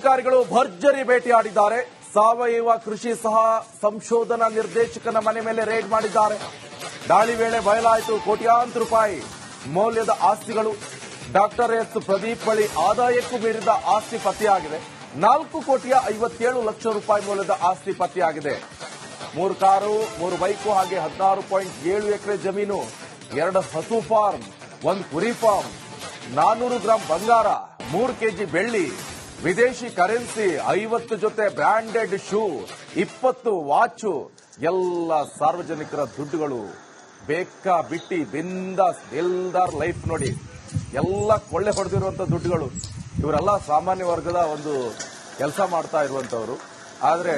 ಅಧಿಕಾರಿಗಳು ಭರ್ಜರಿ ಭೇಟಿಯಾಡಿದ್ದಾರೆ. ಸಾವಯವ ಕೃಷಿ ಸಹ ಸಂಶೋಧನಾ ನಿರ್ದೇಶಕನ ಮನೆ ಮೇಲೆ ರೇಡ್ ಮಾಡಿದ್ದಾರೆ. ದಾಳಿ ವೇಳೆ ಬಯಲಾಯಿತು ಕೋಟ್ಯಾಂತರ ರೂಪಾಯಿ ಮೌಲ್ಯದ ಆಸ್ತಿಗಳು. ಡಾಕ್ಟರ್ ಎಸ್ ಪ್ರದೀಪ್ ಬಳಿ ಆದಾಯಕ್ಕೂ ಮೀರಿದ ಆಸ್ತಿ ಪತ್ತೆಯಾಗಿದೆ. 4,57,00,000 ರೂಪಾಯಿ ಮೌಲ್ಯದ ಆಸ್ತಿ ಪತ್ತೆಯಾಗಿದೆ. 3 ಕಾರು, 3 ಬೈಕು ಹಾಗೆ 16.7 ಎಕರೆ ಜಮೀನು, 2 ಹಸು ಫಾರ್ಮ್, 1 ಕುರಿ ಫಾರ್ಮ್, 400 ಗ್ರಾಂ ಬಂಗಾರ, 3 ಕೆಜಿ ಬೆಳ್ಳಿ, ವಿದೇಶಿ ಕರೆನ್ಸಿ, 50 ಜೊತೆ ಬ್ರಾಂಡೆಡ್ ಶೂ, 20 ವಾಚು, ಎಲ್ಲ ಸಾರ್ವಜನಿಕರ ದುಡ್ಡುಗಳು. ಬೇಕಾ ಬಿಟ್ಟಿ ಬಿಂದಾಸ್ ದಿಲ್ದಾರ್ ಲೈಫ್ ನೋಡಿ, ಎಲ್ಲ ಕೊಳ್ಳೆ ಹೊಡೆದಿರುವಂತ ದುಡ್ಡುಗಳು. ಇವರೆಲ್ಲ ಸಾಮಾನ್ಯ ವರ್ಗದ ಒಂದು ಕೆಲಸ ಮಾಡ್ತಾ ಇರುವಂತವರು. ಆದ್ರೆ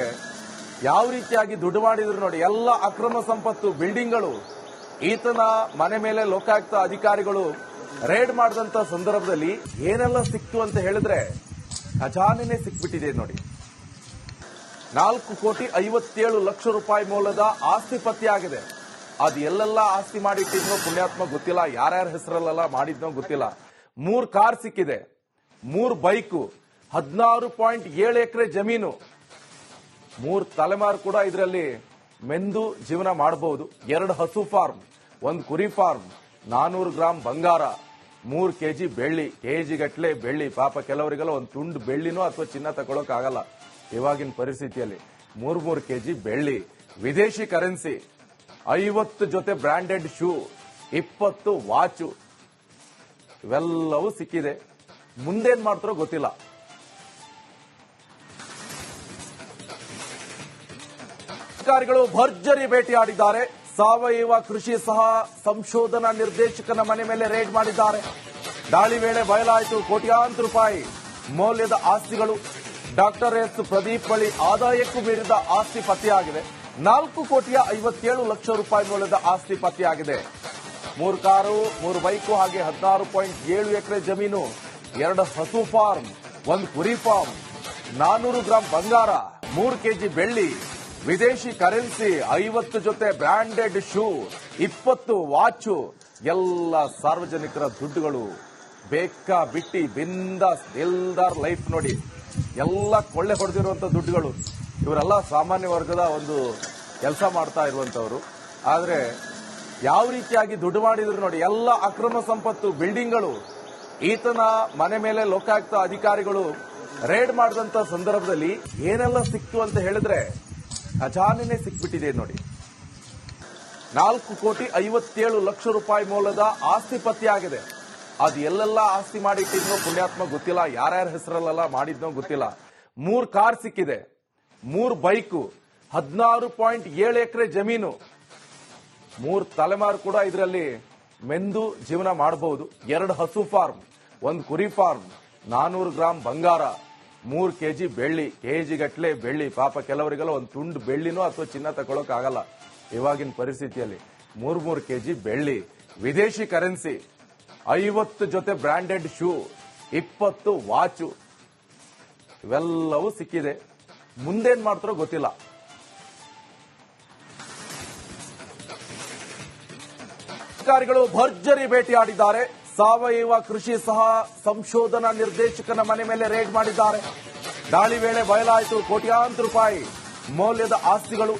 ಯಾವ ರೀತಿಯಾಗಿ ದುಡ್ಡು ಮಾಡಿದ್ರು ನೋಡಿ, ಎಲ್ಲ ಅಕ್ರಮ ಸಂಪತ್ತು, ಬಿಲ್ಡಿಂಗ್ಗಳು. ಈತನ ಮನೆ ಮೇಲೆ ಲೋಕಾಯುಕ್ತ ಅಧಿಕಾರಿಗಳು ರೇಡ್ ಮಾಡಿದಂತ ಸಂದರ್ಭದಲ್ಲಿ ಏನೆಲ್ಲ ಸಿಕ್ತು ಅಂತ ಹೇಳಿದ್ರೆ ಖಜಾನೆನೇ ಸಿಕ್ಬಿಟ್ಟಿದೆ ನೋಡಿ. 4,57,00,000 ರೂಪಾಯಿ ಮೌಲ್ಯದ ಆಸ್ತಿ ಪತ್ತೆಯಾಗಿದೆ. ಅದು ಎಲ್ಲೆಲ್ಲ ಆಸ್ತಿ ಮಾಡಿಟ್ಟಿದ್ನೋ ಪುಣ್ಯಾತ್ಮ ಗೊತ್ತಿಲ್ಲ, ಯಾರ್ಯಾರ ಹೆಸರಲ್ಲೆಲ್ಲ ಮಾಡಿದ್ನೋ ಗೊತ್ತಿಲ್ಲ. 3 ಕಾರ್ ಸಿಕ್ಕಿದೆ, 3 ಬೈಕು, 16.7 ಎಕರೆ ಜಮೀನು, 3 ತಲೆಮಾರು ಕೂಡ ಇದರಲ್ಲಿ ಮೆಂದು ಜೀವನ ಮಾಡಬಹುದು. 2 ಹಸು ಫಾರ್ಮ್, 1 ಕುರಿ ಫಾರ್ಮ್, 400 ಗ್ರಾಂ ಬಂಗಾರ, 3 ಕೆಜಿ ಬೆಳ್ಳಿ, ಕೆಜಿ ಗಟ್ಟಲೆ ಬೆಳ್ಳಿ. ಪಾಪ ಕೆಲವರಿಗೆಲ್ಲ ಒಂದು ತುಂಡು ಬೆಳ್ಳಿನೋ ಅಥವಾ ಚಿನ್ನ ತಗೊಳಕ್ ಆಗಲ್ಲ ಇವಾಗಿನ ಪರಿಸ್ಥಿತಿಯಲ್ಲಿ. 3 ಕೆಜಿ ಬೆಳ್ಳಿ, ವಿದೇಶಿ ಕರೆನ್ಸಿ, 50 ಜೊತೆ ಬ್ರಾಂಡೆಡ್ ಶೂ, 20 ವಾಚು, ಇವೆಲ್ಲವೂ ಸಿಕ್ಕಿದೆ. ಮುಂದೇನ್ ಮಾಡ್ತಾರೋ ಗೊತ್ತಿಲ್ಲ. ಅಧಿಕಾರಿಗಳು ಭರ್ಜರಿ ಭೇಟಿಯಾಡಿದ್ದಾರೆ. ಸಾವಯವ ಕೃಷಿ ಸಹ ಸಂಶೋಧನಾ ನಿರ್ದೇಶಕನ ಮನೆ ಮೇಲೆ ರೇಡ್ ಮಾಡಿದ್ದಾರೆ. ದಾಳಿ ವೇಳೆ ಬಯಲಾಯಿತು ಕೋಟ್ಯಾಂತರ ರೂಪಾಯಿ ಮೌಲ್ಯದ ಆಸ್ತಿಗಳು. ಡಾಕ್ಟರ್ ಎಸ್ ಪ್ರದೀಪ್ ಬಳಿ ಆದಾಯಕ್ಕೂ ಮೀರಿದ ಆಸ್ತಿ ಪತ್ತೆಯಾಗಿದೆ. 4,57,00,000 ರೂಪಾಯಿ ಮೌಲ್ಯದ ಆಸ್ತಿ ಪತ್ತೆಯಾಗಿದೆ. 3 ಕಾರು, 3 ಬೈಕು ಹಾಗೆ 16.7 ಎಕರೆ ಜಮೀನು, 2 ಹಸು ಫಾರ್ಮ್, 1 ಕುರಿ ಫಾರ್ಮ್, 400 ಗ್ರಾಂ ಬಂಗಾರ, 3 ಕೆಜಿ ಬೆಳ್ಳಿ, ವಿದೇಶಿ ಕರೆನ್ಸಿ, 50 ಜೊತೆ ಬ್ರಾಂಡೆಡ್ ಶೂ, 20 ವಾಚು, ಎಲ್ಲ ಸಾರ್ವಜನಿಕರ ದುಡ್ಡುಗಳು. ಬೇಕಾ ಬಿಟ್ಟಿ ಬಿಂದಾಸ್ ದಿಲ್ದಾರ್ ಲೈಫ್ ನೋಡಿ, ಎಲ್ಲ ಕೊಳ್ಳೆ ಹೊಡೆದಿರುವಂತ ದುಡ್ಡುಗಳು. ಇವರೆಲ್ಲ ಸಾಮಾನ್ಯ ವರ್ಗದ ಒಂದು ಕೆಲಸ ಮಾಡ್ತಾ ಇರುವಂತವರು. ಆದ್ರೆ ಯಾವ ರೀತಿಯಾಗಿ ದುಡ್ಡು ಮಾಡಿದ್ರು ನೋಡಿ, ಎಲ್ಲ ಅಕ್ರಮ ಸಂಪತ್ತು, ಬಿಲ್ಡಿಂಗ್ಗಳು. ಈತನ ಮನೆ ಮೇಲೆ ಲೋಕಾಯುಕ್ತ ಅಧಿಕಾರಿಗಳು ರೇಡ್ ಮಾಡಿದಂತ ಸಂದರ್ಭದಲ್ಲಿ ಏನೆಲ್ಲ ಸಿಕ್ತು ಅಂತ ಹೇಳಿದ್ರೆ ಖಜಾನೆನೇ ಸಿಕ್ಬಿಟ್ಟಿದೆ ನೋಡಿ. 4,57,00,000 ರೂಪಾಯಿ ಮೌಲ್ಯದ ಆಸ್ತಿ ಪತ್ತೆಯಾಗಿದೆ. ಅದು ಎಲ್ಲೆಲ್ಲ ಆಸ್ತಿ ಮಾಡಿಟ್ಟಿದ್ನೋ ಪುಣ್ಯಾತ್ಮ ಗೊತ್ತಿಲ್ಲ, ಯಾರ್ಯಾರ ಹೆಸರಲ್ಲೆಲ್ಲ ಮಾಡಿದ್ನೋ ಗೊತ್ತಿಲ್ಲ. 3 ಕಾರ್ ಸಿಕ್ಕಿದೆ, 3 ಬೈಕು, 16.7 ಎಕರೆ ಜಮೀನು, 3 ತಲೆಮಾರು ಕೂಡ ಇದರಲ್ಲಿ ಮೆಂದು ಜೀವನ ಮಾಡಬಹುದು. 2 ಹಸು ಫಾರ್ಮ್, 1 ಕುರಿ ಫಾರ್ಮ್, 400 ಗ್ರಾಂ ಬಂಗಾರ, 3 ಕೆಜಿ ಬೆಳ್ಳಿ, ಕೆಜಿ ಗಟ್ಟಲೆ ಬೆಳ್ಳಿ. ಪಾಪ ಕೆಲವರಿಗೆಲ್ಲ ಒಂದು ತುಂಡು ಬೆಳ್ಳಿನೋ ಅಥವಾ ಚಿನ್ನ ತಗೊಳಕ್ ಆಗಲ್ಲ ಇವಾಗಿನ ಪರಿಸ್ಥಿತಿಯಲ್ಲಿ. 3 ಕೆಜಿ ಬೆಳ್ಳಿ, ವಿದೇಶಿ ಕರೆನ್ಸಿ, 50 ಜೊತೆ ಬ್ರಾಂಡೆಡ್ ಶೂ, 20 ವಾಚು, ಇವೆಲ್ಲವೂ ಸಿಕ್ಕಿದೆ. ಮುಂದೇನ್ ಮಾಡ್ತಾರೋ ಗೊತ್ತಿಲ್ಲ. ಅಧಿಕಾರಿಗಳು ಭರ್ಜರಿ ಭೇಟಿಯಾಡಿದ್ದಾರೆ. ಸಾವಯವ ಕೃಷಿ ಸಹ ಸಂಶೋಧನಾ ನಿರ್ದೇಶಕನ ಮನೆ ಮೇಲೆ ರೇಡ್ ಮಾಡಿದ್ದಾರೆ. ದಾಳಿ ವೇಳೆ ಬಯಲಾಯಿತು ಕೋಟ್ಯಾಂತರ ರೂಪಾಯಿ ಮೌಲ್ಯದ ಆಸ್ತಿಗಳು.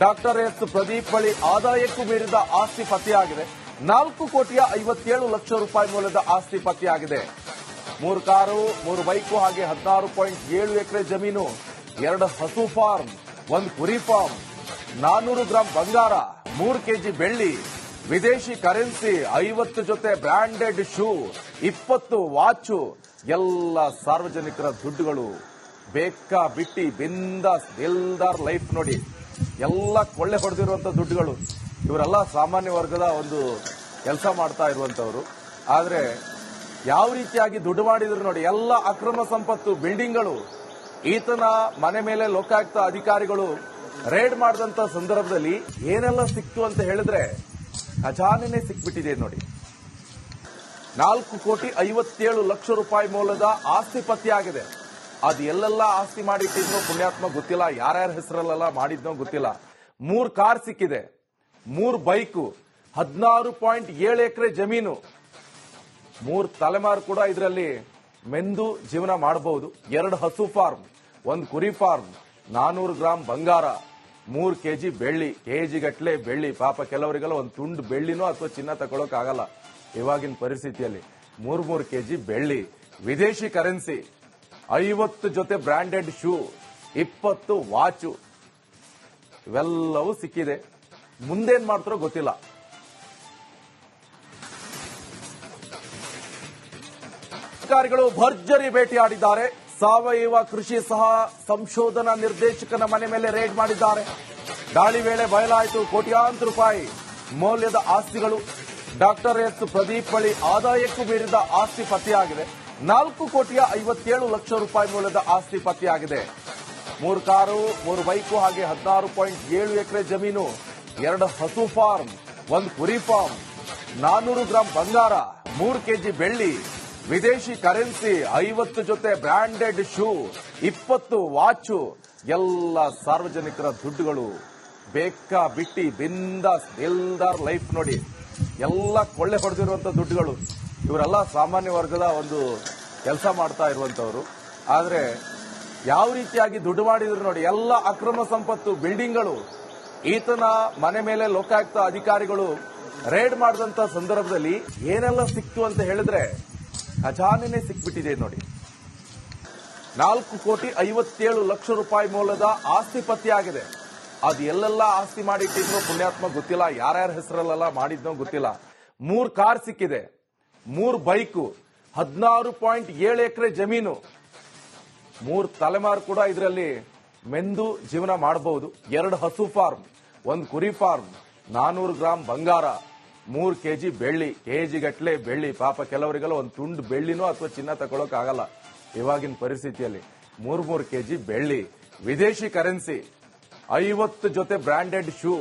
ಡಾಕ್ಟರ್ ಎಸ್ ಪ್ರದೀಪ್ ಬಳಿ ಆದಾಯಕ್ಕೂ ಮೀರಿದ ಆಸ್ತಿ ಪತ್ತೆಯಾಗಿದೆ. 4,57,00,000 ರೂಪಾಯಿ ಮೌಲ್ಯದ ಆಸ್ತಿ ಪತ್ತೆಯಾಗಿದೆ. 3 ಕಾರು, 3 ಬೈಕು ಹಾಗೆ 16.7 ಎಕರೆ ಜಮೀನು, 2 ಹಸು ಫಾರ್ಮ್, 1 ಕುರಿ ಫಾರ್ಮ್, 400 ಗ್ರಾಂ ಬಂಗಾರ, 3 ಕೆಜಿ ಬೆಳ್ಳಿ, ವಿದೇಶಿ ಕರೆನ್ಸಿ, 50 ಜೊತೆ ಬ್ರಾಂಡೆಡ್ ಶೂ, 20 ವಾಚು, ಎಲ್ಲ ಸಾರ್ವಜನಿಕರ ದುಡ್ಡುಗಳು. ಬೇಕಾ ಬಿಟ್ಟಿ ಬಿಂದಾಸ್ ದಿಲ್ದಾರ್ ಲೈಫ್ ನೋಡಿ, ಎಲ್ಲ ಕೊಳ್ಳೆ ಹೊಡೆದಿರುವಂತ ದುಡ್ಡುಗಳು. ಇವರೆಲ್ಲ ಸಾಮಾನ್ಯ ವರ್ಗದ ಒಂದು ಕೆಲಸ ಮಾಡ್ತಾ ಇರುವಂತವರು. ಆದ್ರೆ ಯಾವ ರೀತಿಯಾಗಿ ದುಡ್ಡು ಮಾಡಿದ್ರು ನೋಡಿ, ಎಲ್ಲ ಅಕ್ರಮ ಸಂಪತ್ತು, ಬಿಲ್ಡಿಂಗ್ಗಳು. ಈತನ ಮನೆ ಮೇಲೆ ಲೋಕಾಯುಕ್ತ ಅಧಿಕಾರಿಗಳು ರೇಡ್ ಮಾಡಿದಂತ ಸಂದರ್ಭದಲ್ಲಿ ಏನೆಲ್ಲ ಸಿಕ್ತು ಅಂತ ಹೇಳಿದ್ರೆ ಖಜಾನೆನೇ ಸಿಕ್ಬಿಟ್ಟಿದೆ ನೋಡಿ. 4,57,00,000 ರೂಪಾಯಿ ಮೌಲ್ಯದ ಆಸ್ತಿ ಪತ್ತೆಯಾಗಿದೆ. ಅದು ಎಲ್ಲೆಲ್ಲ ಆಸ್ತಿ ಮಾಡಿಟ್ಟಿದ್ನೋ ಪುಣ್ಯಾತ್ಮ ಗೊತ್ತಿಲ್ಲ, ಯಾರ್ಯಾರ ಹೆಸರಲ್ಲೆಲ್ಲ ಮಾಡಿದ್ನೋ ಗೊತ್ತಿಲ್ಲ. 3 ಕಾರ್ ಸಿಕ್ಕಿದೆ, 3 ಬೈಕು, 16.7 ಎಕರೆ ಜಮೀನು, 3 ತಲೆಮಾರು ಕೂಡ ಇದರಲ್ಲಿ ಮೆಂದು ಜೀವನ ಮಾಡಬಹುದು. 2 ಹಸು ಫಾರ್ಮ್, 1 ಕುರಿ ಫಾರ್ಮ್, 400 ಗ್ರಾಂ ಬಂಗಾರ, 3 ಕೆಜಿ ಬೆಳ್ಳಿ, ಕೆಜಿಗಟ್ಲೆ ಬೆಳ್ಳಿ. ಪಾಪ ಕೆಲವರಿಗೆಲ್ಲ ಒಂದು ತುಂಡು ಬೆಳ್ಳಿನೋ ಅಥವಾ ಚಿನ್ನ ತಗೊಳಕ್ ಆಗಲ್ಲ ಇವಾಗಿನ ಪರಿಸ್ಥಿತಿಯಲ್ಲಿ. 3 ಕೆಜಿ ಬೆಳ್ಳಿ, ವಿದೇಶಿ ಕರೆನ್ಸಿ, 50 ಜೊತೆ ಬ್ರಾಂಡೆಡ್ ಶೂ, 20 ವಾಚು, ಇವೆಲ್ಲವೂ ಸಿಕ್ಕಿದೆ. ಮುಂದೇನ್ ಮಾಡ್ತಾರೋ ಗೊತ್ತಿಲ್ಲ. ಅಧಿಕಾರಿಗಳು ಭರ್ಜರಿ ಭೇಟಿಯಾಡಿದ್ದಾರೆ. ಸಾವಯವ ಕೃಷಿ ಸಹ ಸಂಶೋಧನಾ ನಿರ್ದೇಶಕನ ಮನೆ ಮೇಲೆ ರೇಡ್ ಮಾಡಿದ್ದಾರೆ. ದಾಳಿ ವೇಳೆ ಬಯಲಾಯಿತು ಕೋಟ್ಯಾಂತರ ರೂಪಾಯಿ ಮೌಲ್ಯದ ಆಸ್ತಿಗಳು. ಡಾಕ್ಟರ್ ಎಸ್ ಪ್ರದೀಪ್ ಬಳಿ ಆದಾಯಕ್ಕೂ ಮೀರಿದ ಆಸ್ತಿ ಪತ್ತೆಯಾಗಿದೆ. 4,57,00,000 ರೂಪಾಯಿ ಮೌಲ್ಯದ ಆಸ್ತಿ ಪತ್ತೆಯಾಗಿದೆ. 3 ಕಾರು, 3 ಬೈಕು ಹಾಗೆ 16.7 ಎಕರೆ ಜಮೀನು, 2 ಹಸು ಫಾರ್ಮ್, 1 ಕುರಿ ಫಾರ್ಮ್, 400 ಗ್ರಾಂ ಬಂಗಾರ, 3 ಕೆಜಿ ಬೆಳ್ಳಿ, ವಿದೇಶಿ ಕರೆನ್ಸಿ, 50 ಜೊತೆ ಬ್ರಾಂಡೆಡ್ ಶೂ, 20 ವಾಚು, ಎಲ್ಲ ಸಾರ್ವಜನಿಕರ ದುಡ್ಡುಗಳು. ಬೇಕಾ ಬಿಟ್ಟಿ ಬಿಂದಾಸ್ ದಿಲ್ದಾರ್ ಲೈಫ್ ನೋಡಿ, ಎಲ್ಲ ಕೊಳ್ಳೆ ಹೊಡೆದಿರುವಂತ ದುಡ್ಡುಗಳು. ಇವರೆಲ್ಲ ಸಾಮಾನ್ಯ ವರ್ಗದ ಒಂದು ಕೆಲಸ ಮಾಡ್ತಾ ಇರುವಂತವರು. ಆದ್ರೆ ಯಾವ ರೀತಿಯಾಗಿ ದುಡ್ಡು ಮಾಡಿದ್ರು ನೋಡಿ, ಎಲ್ಲ ಅಕ್ರಮ ಸಂಪತ್ತು, ಬಿಲ್ಡಿಂಗ್ಗಳು. ಈತನ ಮನೆ ಮೇಲೆ ಲೋಕಾಯುಕ್ತ ಅಧಿಕಾರಿಗಳು ರೇಡ್ ಮಾಡಿದಂತ ಸಂದರ್ಭದಲ್ಲಿ ಏನೆಲ್ಲ ಸಿಕ್ತು ಅಂತ ಹೇಳಿದ್ರೆ ಖಜಾನೆನೇ ಸಿಕ್ಬಿಟ್ಟಿದೆ ನೋಡಿ. 4,57,00,000 ರೂಪಾಯಿ ಮೌಲ್ಯದ ಆಸ್ತಿ ಪತ್ತೆಯಾಗಿದೆ. ಅದು ಎಲ್ಲೆಲ್ಲ ಆಸ್ತಿ ಮಾಡಿಟ್ಟಿದ್ನೋ ಪುಣ್ಯಾತ್ಮ ಗೊತ್ತಿಲ್ಲ, ಯಾರ್ಯಾರ ಹೆಸರಲ್ಲೆಲ್ಲ ಮಾಡಿದ್ನೋ ಗೊತ್ತಿಲ್ಲ. 3 ಕಾರ್ ಸಿಕ್ಕಿದೆ, 3 ಬೈಕು, 16.7 ಎಕರೆ ಜಮೀನು. 3 ತಲೆಮಾರು ಕೂಡ ಇದರಲ್ಲಿ ಮೆಂದು ಜೀವನ ಮಾಡಬಹುದು. 2 ಹಸು ಫಾರ್ಮ್, 1 ಕುರಿ ಫಾರ್ಮ್, 400 ಗ್ರಾಂ ಬಂಗಾರ, 3 ಕೆಜಿ ಬೆಳ್ಳಿ, ಕೆಜಿಗಟ್ಲೆ ಬೆಳ್ಳಿ. ಪಾಪ ಕೆಲವರಿಗೆಲ್ಲ ಒಂದು ತುಂಡು ಬೆಳ್ಳಿನೋ ಅಥವಾ ಚಿನ್ನ ತಗೊಳಕ್ ಆಗಲ್ಲ ಇವಾಗಿನ ಪರಿಸ್ಥಿತಿಯಲ್ಲಿ. 3 ಕೆಜಿ ಬೆಳ್ಳಿ, ವಿದೇಶಿ ಕರೆನ್ಸಿ, 50 ಜೊತೆ ಬ್ರಾಂಡೆಡ್ ಶೂ,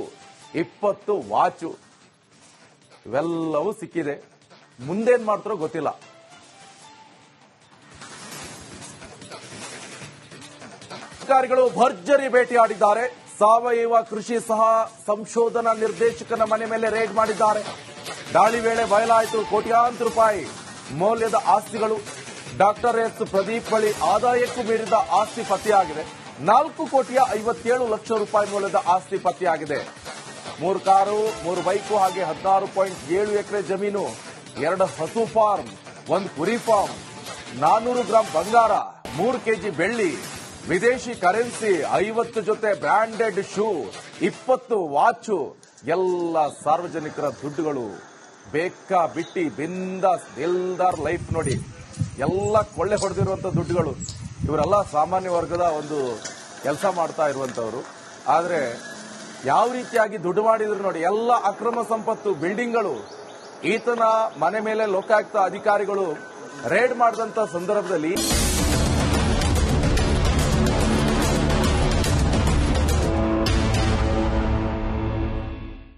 20 ವಾಚು, ಇವೆಲ್ಲವೂ ಸಿಕ್ಕಿದೆ. ಮುಂದೇನ್ ಮಾಡ್ತಾರೋ ಗೊತ್ತಿಲ್ಲ. ಅಧಿಕಾರಿಗಳು ಭರ್ಜರಿ ಭೇಟಿಯಾಡಿದ್ದಾರೆ. ಸಾವಯವ ಕೃಷಿ ಸಹ ಸಂಶೋಧನಾ ನಿರ್ದೇಶಕನ ಮನೆ ಮೇಲೆ ರೇಡ್ ಮಾಡಿದ್ದಾರೆ. ದಾಳಿ ವೇಳೆ ಬಯಲಾಯಿತು ಕೋಟ್ಯಾಂತರ ರೂಪಾಯಿ ಮೌಲ್ಯದ ಆಸ್ತಿಗಳು. ಡಾಕ್ಟರ್ ಎಸ್ ಪ್ರದೀಪ್ ಬಳಿ ಆದಾಯಕ್ಕೂ ಮೀರಿದ ಆಸ್ತಿ ಪತ್ತೆಯಾಗಿದೆ. 4,57,00,000 ರೂಪಾಯಿ ಮೌಲ್ಯದ ಆಸ್ತಿ ಪತ್ತೆಯಾಗಿದೆ. 3 ಕಾರು, 3 ಬೈಕು ಹಾಗೆ 16.7 ಎಕರೆ ಜಮೀನು, 2 ಹಸು ಫಾರ್ಮ್, 1 ಕುರಿ ಫಾರ್ಮ್, 400 ಗ್ರಾಂ ಬಂಗಾರ, 3 ಕೆಜಿ ಬೆಳ್ಳಿ, ವಿದೇಶಿ ಕರೆನ್ಸಿ, 50 ಜೊತೆ ಬ್ರಾಂಡೆಡ್ ಶೂ, 20 ವಾಚು, ಎಲ್ಲ ಸಾರ್ವಜನಿಕರ ದುಡ್ಡುಗಳು. ಬೇಕಾ ಬಿಟ್ಟಿ ಬಿಂದಾಸ್ ದಿಲ್ದಾರ್ ಲೈಫ್ ನೋಡಿ, ಎಲ್ಲ ಕೊಳ್ಳೆ ಹೊಡೆದಿರುವಂತ ದುಡ್ಡುಗಳು. ಇವರೆಲ್ಲ ಸಾಮಾನ್ಯ ವರ್ಗದ ಒಂದು ಕೆಲಸ ಮಾಡ್ತಾ ಇರುವಂತವರು. ಆದ್ರೆ ಯಾವ ರೀತಿಯಾಗಿ ದುಡ್ಡು ಮಾಡಿದ್ರು ನೋಡಿ, ಎಲ್ಲ ಅಕ್ರಮ ಸಂಪತ್ತು, ಬಿಲ್ಡಿಂಗ್ಗಳು. ಈತನ ಮನೆ ಮೇಲೆ ಲೋಕಾಯುಕ್ತ ಅಧಿಕಾರಿಗಳು ರೇಡ್ ಮಾಡಿದಂತ ಸಂದರ್ಭದಲ್ಲಿ